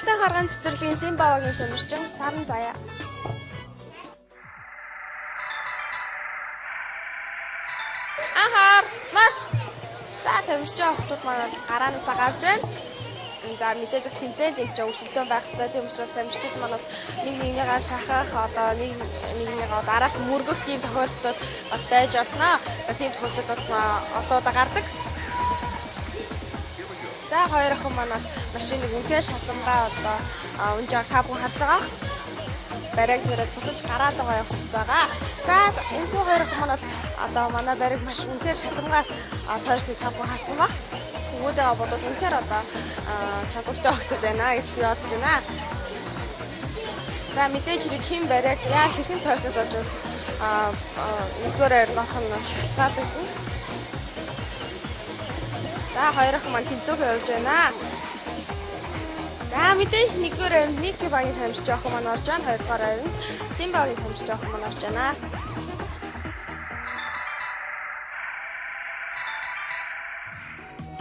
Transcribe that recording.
Худалдан харгаан цэцэрлэгийн Симбавагийн төмөрчин Саран Заяа. Ахаар маш за тамирчин охтууд маань гараанасаа гарч байна. За мэдээж бас тэмцээн юм чи өрсөлдөөн байх хэрэгтэй. Тийм учраас тамирчид маань бол нэг нэгнийгаа шахах одоо нэг нэгнийгаа араас нь мөргөх тийм тохиолдлууд бас байж болно. За тийм тохиолдлууд бас олоодаа гардаг. За хоёр охин маань бол машиныг үнэхээр шалангаа одоо унжааг та бүхэн харж байгаа. Барайг зэрэг буцаж гараад байгаа явах хэрэгтэй байгаа. За энэ хоёр охин маань бол одоо манай барайг маш үнэхээр шалангаа тойрсныг та бүхэн харсан баг. Үүдээ бодвол үнэхээр одоо чадвартай охтод байна гэж би бодож байна. За мэдээж хэрэг хэн барайг яа хэрхэн тойрсноос олж бол нэгдүгээр нотх нь шалтгаалдаг. За хоёр охин маань тэнцүүхээ явж байна. За мэдээж нэгдүгээр Мики багийн тамирчин охин маань орж байна. Хоёрдугаар нь Симбагийн тамирчин охин маань орж байна.